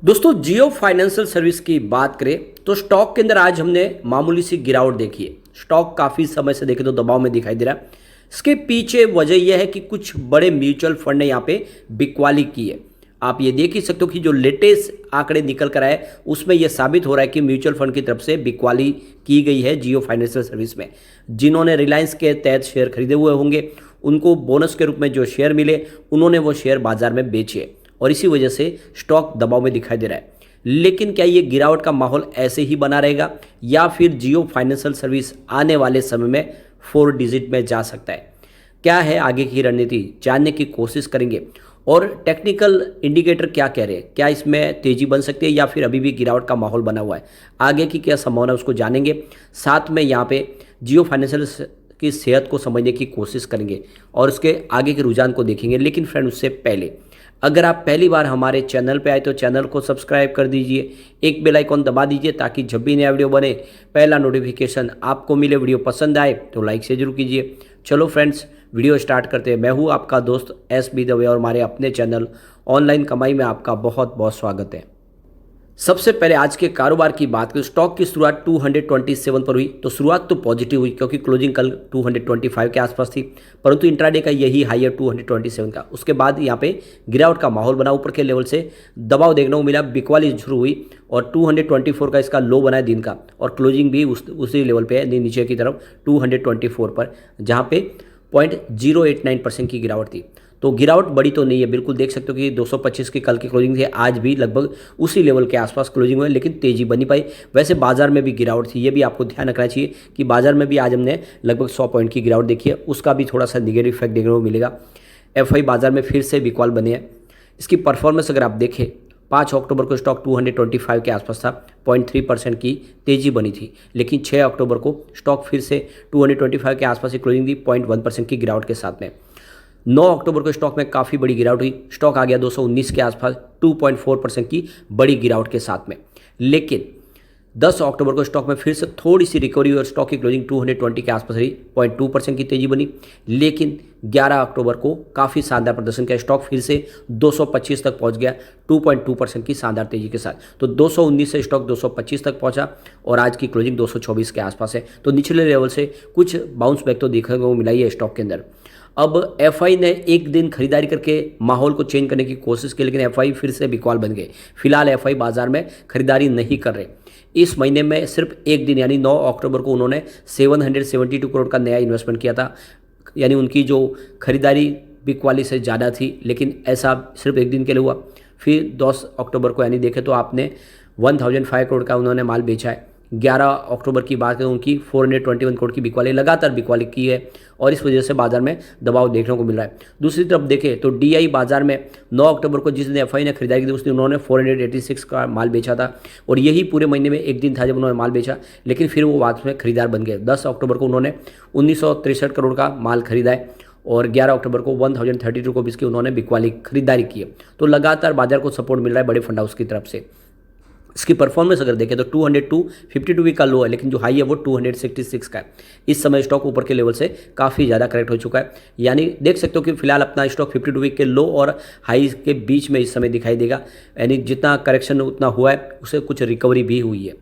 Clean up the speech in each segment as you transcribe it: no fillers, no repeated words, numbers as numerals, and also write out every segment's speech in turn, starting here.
दोस्तों जियो financial service की बात करें तो स्टॉक के अंदर आज हमने मामूली सी गिरावट देखी है। स्टॉक काफ़ी समय से देखे तो दबाव में दिखाई दे रहा है। इसके पीछे वजह यह है कि कुछ बड़े म्यूचुअल फंड ने यहाँ पे बिकवाली की है। आप ये देख ही सकते हो कि जो लेटेस्ट आंकड़े निकल कर आए उसमें यह साबित हो रहा है कि म्यूचुअल फंड की तरफ से बिकवाली की गई है जियो फाइनेंशियल सर्विस में। जिन्होंने रिलायंस के तहत शेयर खरीदे हुए होंगे उनको बोनस के रूप में जो शेयर मिले उन्होंने वो शेयर बाजार में बेचे और इसी वजह से स्टॉक दबाव में दिखाई दे रहा है। लेकिन क्या ये गिरावट का माहौल ऐसे ही बना रहेगा या फिर जियो फाइनेंशियल सर्विस आने वाले समय में 4 डिजिट में जा सकता है? क्या है आगे की रणनीति जानने की कोशिश करेंगे और टेक्निकल इंडिकेटर क्या कह रहे हैं, क्या इसमें तेजी बन सकती है या फिर अभी भी गिरावट का माहौल बना हुआ है, आगे की क्या संभावना है उसको जानेंगे। साथ में यहाँ पे जियो फाइनेंशियल की सेहत को समझने की कोशिश करेंगे और उसके आगे के रुझान को देखेंगे। लेकिन फ्रेंड उससे पहले अगर आप पहली बार हमारे चैनल पे आए तो चैनल को सब्सक्राइब कर दीजिए, एक बेल आइकॉन दबा दीजिए ताकि जब भी नया वीडियो बने पहला नोटिफिकेशन आपको मिले। वीडियो पसंद आए तो लाइक से जरूर कीजिए। चलो फ्रेंड्स वीडियो स्टार्ट करते हैं। मैं हूँ आपका दोस्त SB दवे और हमारे अपने चैनल ऑनलाइन कमाई में आपका बहुत बहुत स्वागत है। सबसे पहले आज के कारोबार की बात करें, स्टॉक की शुरुआत 227 पर हुई तो शुरुआत तो पॉजिटिव हुई क्योंकि क्लोजिंग कल 225 के आसपास थी, परंतु इंट्राडे का यही हाई है 227 का। उसके बाद यहाँ पे गिरावट का माहौल बना, ऊपर के लेवल से दबाव देखने को मिला, बिकवाली शुरू हुई और 224 का इसका लो बना है दिन का और क्लोजिंग भी उसी लेवल पे है नीचे की तरफ 224 पर, जहाँ पे 0.089% की गिरावट थी। तो गिरावट बड़ी तो नहीं है, बिल्कुल देख सकते हो कि 225 की कल की क्लोजिंग थी, आज भी लगभग उसी लेवल के आसपास क्लोजिंग हुई, लेकिन तेजी बनी पाई। वैसे बाजार में भी गिरावट थी, ये भी आपको ध्यान रखना चाहिए कि बाजार में भी आज हमने लगभग 100 पॉइंट की गिरावट देखी है, उसका भी थोड़ा सा निगेटिव इफेक्ट देखने को मिलेगा। FI बाजार में फिर से बिकवाल बने हैं। इसकी परफॉर्मेंस अगर आप देखें 5 अक्टूबर को स्टॉक 225 के आसपास था, 0.3% की तेजी बनी थी, लेकिन 6 अक्टूबर को स्टॉक फिर से 225 के आसपास ही क्लोजिंग दी 0.1% की गिरावट के साथ में। 9 अक्टूबर को स्टॉक में काफ़ी बड़ी गिरावट हुई, स्टॉक आ गया 219 के आसपास 2.4% की बड़ी गिरावट के साथ में। लेकिन 10 अक्टूबर को स्टॉक में फिर से थोड़ी सी रिकवरी हुई और स्टॉक की क्लोजिंग 220 के आसपास रही, 0.2% की तेजी बनी। लेकिन 11 अक्टूबर को काफ़ी शानदार प्रदर्शन किया, स्टॉक फिर से 225 तक पहुंच गया 2.2% की शानदार तेजी के साथ। तो 219 से स्टॉक 225 तक पहुंचा और आज की क्लोजिंग 224 के आसपास है। तो निचले लेवल से कुछ बाउंस बैक तो देखने को मिला ही है स्टॉक के अंदर। अब FI ने एक दिन खरीदारी करके माहौल को चेंज करने की कोशिश की, लेकिन FI फिर से बिकवाल बन गए। फिलहाल FI बाजार में खरीदारी नहीं कर रहे। इस महीने में सिर्फ एक दिन यानी 9 अक्टूबर को उन्होंने 772 करोड़ का नया इन्वेस्टमेंट किया था, यानी उनकी जो खरीदारी बिकवाली से ज़्यादा थी, लेकिन ऐसा सिर्फ एक दिन के लिए हुआ। फिर 10 अक्टूबर को यानी देखें तो आपने 1005 करोड़ का उन्होंने माल बेचा है। 11 अक्टूबर की बात करें उनकी 421 करोड़ की बिकवाली, लगातार बिकवाली की है और इस वजह से बाजार में दबाव देखने को मिल रहा है। दूसरी तरफ देखें तो DI बाजार में 9 अक्टूबर को जिस दिन FI ने खरीदारी की थी उस दिन उन्होंने 486 का माल बेचा था और यही पूरे महीने में एक दिन था जब उन्होंने माल बेचा, लेकिन फिर वो बाद में खरीदार बन गए। 10 अक्टूबर को उन्होंने 1963 करोड़ का माल खरीदा है और 11 अक्टूबर को 1032 को इसकी उन्होंने बिकवाली खरीदारी की है। तो लगातार बाजार को सपोर्ट मिल रहा है बड़े फंड हाउस की तरफ से। इसकी परफॉर्मेंस अगर देखें तो 252 वीक का लो है, लेकिन जो हाई है वो 266 का है। इस समय स्टॉक ऊपर के लेवल से काफ़ी ज़्यादा करेक्ट हो चुका है, यानी देख सकते हो कि फिलहाल अपना स्टॉक 52 वीक के लो और हाई के बीच में इस समय दिखाई देगा, यानी जितना करेक्शन उतना हुआ है उसे कुछ रिकवरी भी हुई है।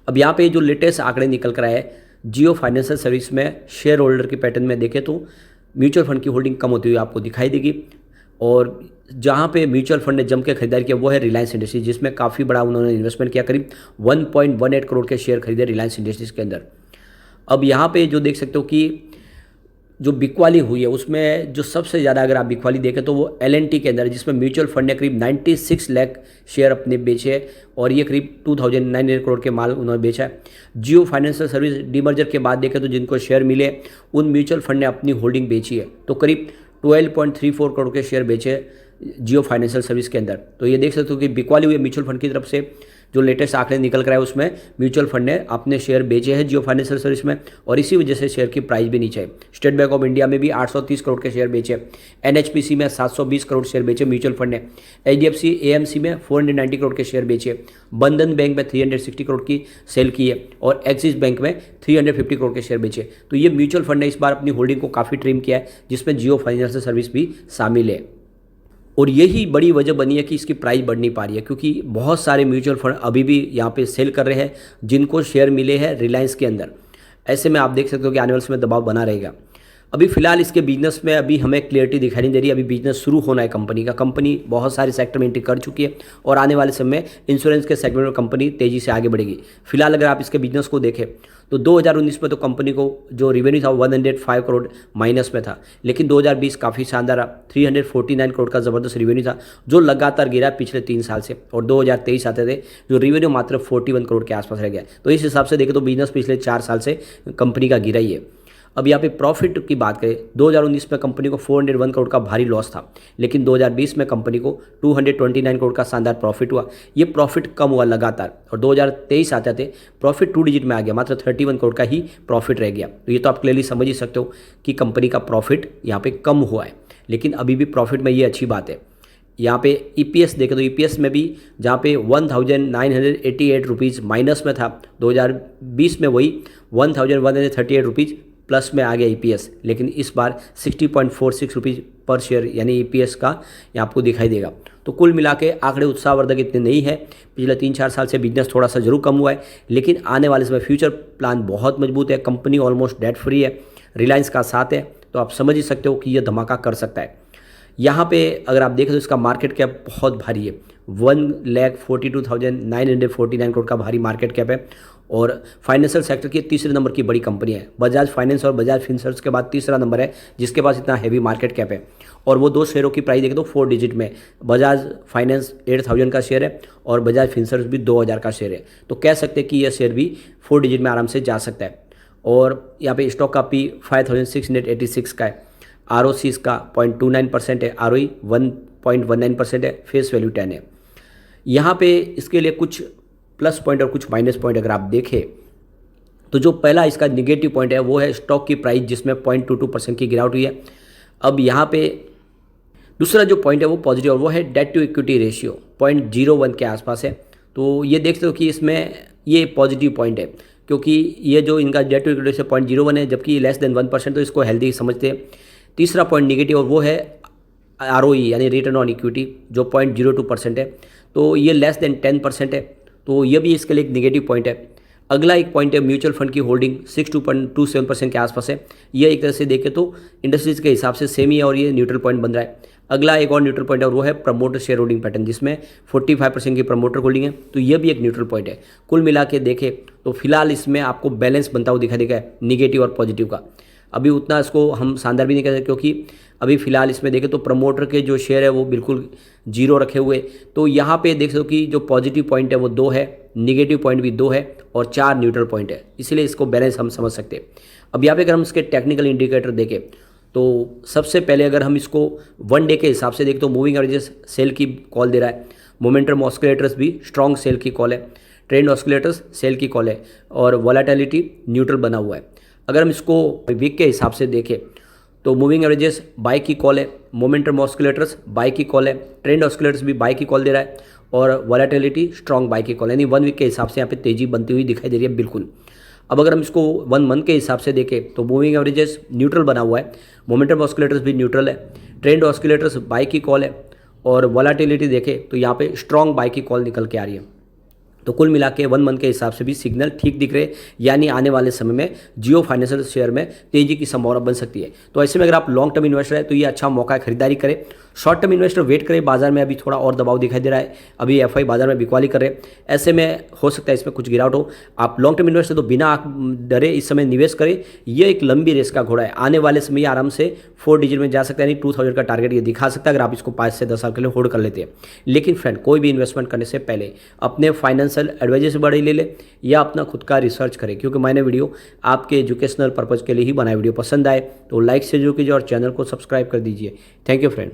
अब यहाँ पे जो लेटेस्ट आंकड़े निकल कर आए जियो फाइनेंशियल सर्विस में शेयर होल्डर के पैटर्न में देखें तो म्यूचुअल फंड की होल्डिंग कम होती हुई आपको दिखाई देगी और जहां पे म्यूचुअल फंड ने जम के खरीदारी किया वो है रिलायंस इंडस्ट्रीज, जिसमें काफ़ी बड़ा उन्होंने इन्वेस्टमेंट किया, करीब 1.18 करोड़ के शेयर खरीदे रिलायंस इंडस्ट्रीज के अंदर। अब यहाँ पे जो देख सकते हो कि जो बिकवाली हुई है उसमें जो सबसे ज़्यादा अगर आप बिकवाली देखें तो वो L&T के अंदर, जिसमें म्यूचुअल फंड ने करीब 96 लाख शेयर अपने बेचे हैं और ये करीब 2900 करोड़ के माल उन्होंने बेचा है। जियो फाइनेंशियल सर्विस डीमर्जर के बाद देखें तो जिनको शेयर मिले उन म्यूचुअल फंड ने अपनी होल्डिंग बेची है, तो करीब 12.34 करोड़ के शेयर बेचे जियो फाइनेंशियल सर्विस के अंदर। तो ये देख सकते हो कि बिकवाली हुई म्यूचुअल फंड की तरफ से। जो लेटेस्ट आंकड़े निकल कर आए उसमें म्यूचुअल फंड ने अपने शेयर बेचे हैं जियो फाइनेंशियल सर्विस में और इसी वजह से शेयर की प्राइस भी नीचे है। स्टेट बैंक ऑफ इंडिया में भी 830 करोड़ के शेयर बेचे, NHPC में 720 करोड़ शेयर बेचे म्यूचुअल फंड ने, HDFC AMC में 490 करोड़ के शेयर बेचे, बंधन बैंक में 360 करोड़ की सेल की है और एक्सिस बैंक में 350 करोड़ के शेयर बेचे। तो ये म्यूचुअल फंड ने इस बार अपनी होल्डिंग को काफ़ी ट्रिम किया है, जिसमें जियो फाइनेंशियल सर्विस भी शामिल है। और यही बड़ी वजह बनी है कि इसकी प्राइस बढ़ नहीं पा रही है, क्योंकि बहुत सारे म्यूचुअल फंड अभी भी यहाँ पे सेल कर रहे हैं जिनको शेयर मिले हैं रिलायंस के अंदर। ऐसे में आप देख सकते हो कि आने वाले समय दबाव बना रहेगा। अभी फिलहाल इसके बिजनेस में अभी हमें क्लियरिटी दिखाई नहीं दे रही। अभी बिजनेस शुरू होना है कंपनी का। कंपनी बहुत सारे सेक्टर में एंट्री कर चुकी है और आने वाले समय में इंश्योरेंस के सेगमेंट में कंपनी तेज़ी से आगे बढ़ेगी। फिलहाल अगर आप इसके बिजनेस को देखें तो 2019 में तो कंपनी को जो रेवेन्यू था 105 करोड़ माइनस में था, लेकिन 2020 काफ़ी शानदार 349 करोड़ का ज़बरदस्त रेवेन्यू था जो लगातार गिरा पिछले 3 साल से। और 2023 आते थे जो रेवेन्यू मात्र 41 करोड़ के आसपास रह गया। तो इस हिसाब से देखें तो बिजनेस पिछले 4 साल से कंपनी का गिरा ही है। अब यहाँ पे प्रॉफिट की बात करें, 2019 में कंपनी को 401 करोड़ का भारी लॉस था, लेकिन 2020 में कंपनी को 229 करोड़ का शानदार प्रॉफिट हुआ। ये प्रॉफिट कम हुआ लगातार और 2023 आते थे प्रॉफिट 2 डिजिट में आ गया, मात्र 31 करोड़ का ही प्रॉफिट रह गया। तो ये तो आप क्लियरली समझ ही सकते हो कि कंपनी का प्रॉफिट यहाँ पे कम हुआ है, लेकिन अभी भी प्रॉफिट में ये अच्छी बात है। यहाँ पे ईपीएस देखें तो ईपीएस में भी जहाँ पे 1988 रुपीज़ माइनस में था, 2020 में वही 1138 रुपीज़ प्लस में आ गया ईपीएस, लेकिन इस बार 60.46 रुपीज़ पर शेयर यानी ईपीएस का ये आपको दिखाई देगा। तो कुल मिला के आंकड़े उत्साहवर्धक इतने नहीं है। पिछले 3-4 साल से बिजनेस थोड़ा सा जरूर कम हुआ है, लेकिन आने वाले समय फ्यूचर प्लान बहुत मजबूत है। कंपनी ऑलमोस्ट डेट फ्री है, रिलायंस का साथ है, तो आप समझ ही सकते हो कि यह धमाका कर सकता है। यहाँ पे अगर आप देखें तो इसका मार्केट कैप बहुत भारी है, 1,42,949 करोड़ का भारी मार्केट कैप है और फाइनेंशियल सेक्टर की तीसरे नंबर की बड़ी कंपनी है। बजाज फाइनेंस और बजाज फिनसर्व के बाद तीसरा नंबर है जिसके पास इतना हैवी मार्केट कैप है। और वो दो शेयरों की प्राइस देखें तो 4 डिजिट में, बजाज फाइनेंस 8,000 का शेयर है और बजाज फिनसर्व भी 2,000 का शेयर है। तो कह सकते हैं कि यह शेयर भी 4 डिजिट में आराम से जा सकता है। और यहाँ पे स्टॉक का पी 5,686 का है, ROC इसका 0.29% है, ROE 1.19% है, फेस वैल्यू 10 है। यहाँ पे इसके लिए कुछ प्लस पॉइंट और कुछ माइनस पॉइंट अगर आप देखें तो जो पहला इसका निगेटिव पॉइंट है वो है स्टॉक की प्राइस जिसमें 0.22% की गिरावट हुई है। अब यहाँ पे दूसरा जो पॉइंट है वो पॉजिटिव और वो है डेट टू इक्विटी रेशियो 0.01 के आसपास है। तो ये देखते हो कि इसमें ये पॉजिटिव पॉइंट है, क्योंकि ये जो इनका डेट टू इक्विटी रेशियो 0.01 है जबकि लेस देन 1%, तो इसको हेल्दी समझते हैं। तीसरा पॉइंट निगेटिव और वो है ROE यानी रिटर्न ऑन इक्विटी जो 0.02% है, तो ये लेस देन 10% है, तो ये भी इसके लिए एक निगेटिव पॉइंट है। अगला एक पॉइंट है म्यूचुअल फंड की होल्डिंग 62.27% के आसपास है। ये एक तरह से देखें तो इंडस्ट्रीज के हिसाब से सेम ही है और ये न्यूट्रल पॉइंट बन रहा है। अगला एक और न्यूट्रल पॉइंट है और वो है प्रमोटर शेयर होल्डिंग पैटर्न जिसमें 45% की प्रमोटर होल्डिंग है, तो ये भी एक न्यूट्रल पॉइंट है। कुल मिला के देखें तो फिलहाल इसमें आपको बैलेंस बनता हुआ दिखाई देगा निगेटिव और पॉजिटिव का। अभी उतना इसको हम शानदार भी नहीं कह सकते क्योंकि अभी फिलहाल इसमें देखें तो प्रमोटर के जो शेयर है वो बिल्कुल जीरो रखे हुए। तो यहाँ पे देख सकते हो कि जो पॉजिटिव पॉइंट है वो 2 है, निगेटिव पॉइंट भी 2 है और 4 न्यूट्रल पॉइंट है, इसलिए इसको बैलेंस हम समझ सकते हैं। अब यहाँ पे अगर हम इसके टेक्निकल इंडिकेटर देखें तो सबसे पहले अगर हम इसको 1 डे के हिसाब से देखें तो मूविंग एवरेजेस सेल की कॉल दे रहा है, मोमेंटम ऑस्किलेटर्स भी स्ट्रॉन्ग सेल की कॉल है, ट्रेंड ऑस्किलेटर्स सेल की कॉल है और वॉलेटिलिटी न्यूट्रल बना हुआ है। अगर हम इसको वीक के हिसाब से देखें तो मूविंग एवरेजेस बाय की कॉल है, मोमेंटम ऑस्किलेटर्स बाय की कॉल है, ट्रेंड ऑस्किलेटर्स भी बाय की कॉल दे रहा है और वॉलेटिलिटी स्ट्रॉन्ग बाय की कॉल, यानी 1 वीक के हिसाब से यहाँ पे तेजी बनती हुई दिखाई दे रही है बिल्कुल। अब अगर हम इसको 1 मंथ के हिसाब से देखें तो मूविंग एवरेजेस न्यूट्रल बना हुआ है, मोमेंटम ऑस्किलेटर्स भी न्यूट्रल है, ट्रेंड ऑस्किलेटर्स बाय की कॉल है और वॉलेटिलिटी देखें तो यहाँ पे स्ट्रॉन्ग बाय की कॉल निकल के आ रही है। तो कुल मिला के 1 मंथ के हिसाब से भी सिग्नल ठीक दिख रहे, यानी आने वाले समय में जियो फाइनेंशियल शेयर में तेजी की संभावना बन सकती है। तो ऐसे में अगर आप लॉन्ग टर्म इन्वेस्टर है तो ये अच्छा मौका है, खरीदारी करें। शॉर्ट टर्म इन्वेस्टर वेट करें, बाजार में अभी थोड़ा और दबाव दिखाई दे रहा है, अभी एफआई बाजार में बिकवाली कर रहे हैं, ऐसे में हो सकता है इसमें कुछ गिरावट हो। आप लॉन्ग टर्म इन्वेस्टर तो बिना डरे इस समय निवेश करें, ये एक लंबी रेस का घोड़ा है, आने वाले समय आराम से 4 डिजिट में जा सकता है, यानी 2000 का टारगेट ये दिखा सकता है अगर आप इसको 5 से 10 साल के लिए होल्ड कर लेते हैं। लेकिन फ्रेंड कोई भी इन्वेस्टमेंट करने से पहले अपने फाइनेंशियल एडवाइजर से बड़े ले ले या अपना खुद का रिसर्च करें, क्योंकि मैंने वीडियो आपके एजुकेशनल पर्पज़ के लिए ही बनाया। वीडियो पसंद आए तो लाइक से जरूर कीजिए और चैनल को सब्सक्राइब कर दीजिए। Thank you friend.